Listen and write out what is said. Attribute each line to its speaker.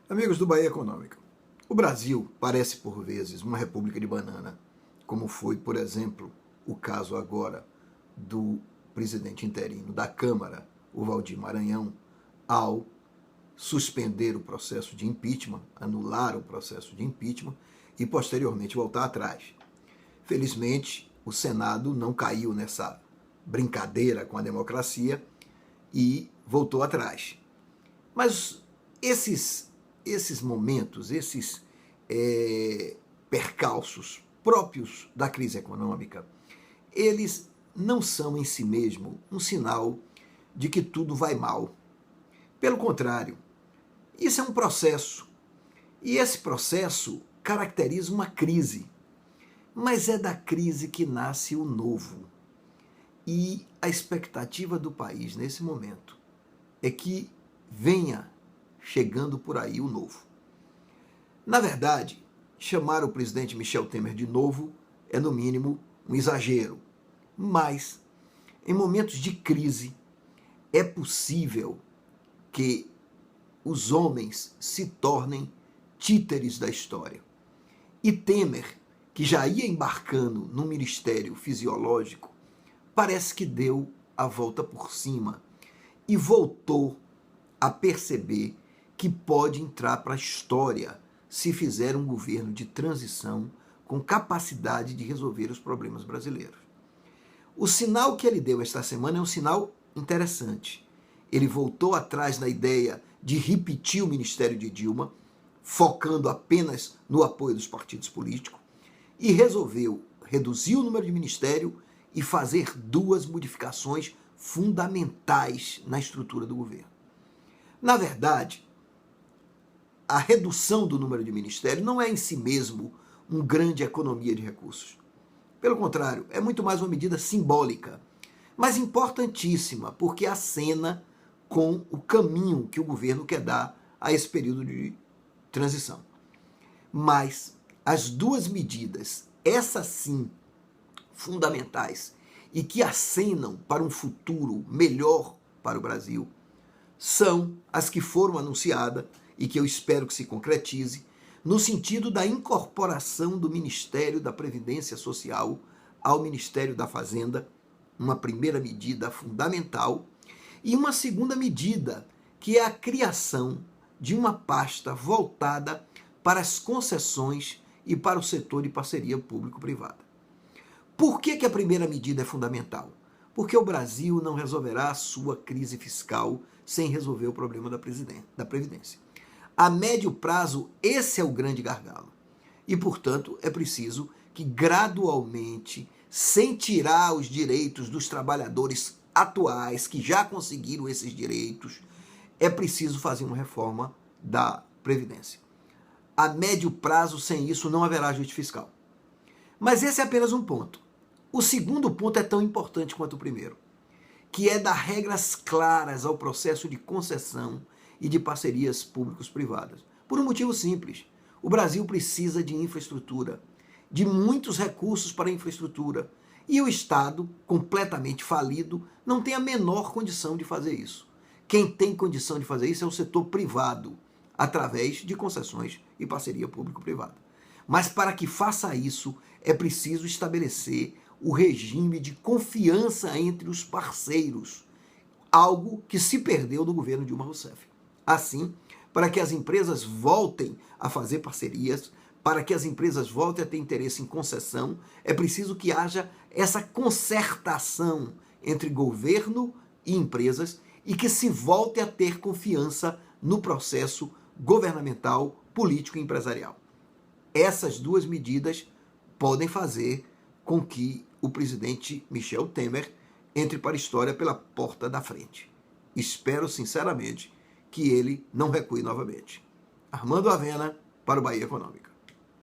Speaker 1: Amigos do Bahia Econômica, o Brasil parece por vezes uma república de banana, como foi, por exemplo, o caso agora do presidente interino da Câmara, o Waldir Maranhão, ao suspender o processo de impeachment, anular o processo de impeachment e posteriormente voltar atrás. Felizmente, o Senado não caiu nessa brincadeira com a democracia e voltou atrás. Mas esses momentos, esses percalços próprios da crise econômica, eles não são em si mesmo um sinal de que tudo vai mal. Pelo contrário, isso é um processo. E esse processo caracteriza uma crise. Mas é da crise que nasce o novo. E a expectativa do país nesse momento é que venha chegando por aí o novo. Na verdade, chamar o presidente Michel Temer de novo é, no mínimo, um exagero. Mas, em momentos de crise, é possível que os homens se tornem títeres da história. E Temer, que já ia embarcando no ministério fisiológico, parece que deu a volta por cima e voltou a perceber que pode entrar para a história se fizer um governo de transição com capacidade de resolver os problemas brasileiros. O sinal que ele deu esta semana é um sinal interessante. Ele voltou atrás na ideia de repetir o ministério de Dilma, focando apenas no apoio dos partidos políticos, e resolveu reduzir o número de ministério e fazer duas modificações fundamentais na estrutura do governo. Na verdade, a redução do número de ministérios não é em si mesmo uma grande economia de recursos. Pelo contrário, é muito mais uma medida simbólica, mas importantíssima, porque acena com o caminho que o governo quer dar a esse período de transição. Mas as duas medidas, essas sim, fundamentais, e que acenam para um futuro melhor para o Brasil, são as que foram anunciadas e que eu espero que se concretize, no sentido da incorporação do Ministério da Previdência Social ao Ministério da Fazenda, uma primeira medida fundamental, e uma segunda medida, que é a criação de uma pasta voltada para as concessões e para o setor de parceria público-privada. Por que a primeira medida é fundamental? Porque o Brasil não resolverá a sua crise fiscal sem resolver o problema da Previdência. A médio prazo, esse é o grande gargalo. E, portanto, é preciso que gradualmente, sem tirar os direitos dos trabalhadores atuais, que já conseguiram esses direitos, é preciso fazer uma reforma da Previdência. A médio prazo, sem isso, não haverá ajuste fiscal. Mas esse é apenas um ponto. O segundo ponto é tão importante quanto o primeiro, que é dar regras claras ao processo de concessão e de parcerias públicos-privadas. Por um motivo simples. O Brasil precisa de infraestrutura, de muitos recursos para a infraestrutura. E o Estado, completamente falido, não tem a menor condição de fazer isso. Quem tem condição de fazer isso é o setor privado, através de concessões e parceria público-privada. Mas para que faça isso, é preciso estabelecer o regime de confiança entre os parceiros, algo que se perdeu no governo Dilma Rousseff. Assim, para que as empresas voltem a fazer parcerias, para que as empresas voltem a ter interesse em concessão, é preciso que haja essa concertação entre governo e empresas e que se volte a ter confiança no processo governamental, político e empresarial. Essas duas medidas podem fazer com que o presidente Michel Temer entre para a história pela porta da frente. Espero, sinceramente, que ele não recue novamente. Armando Avena, para o Bahia Econômica.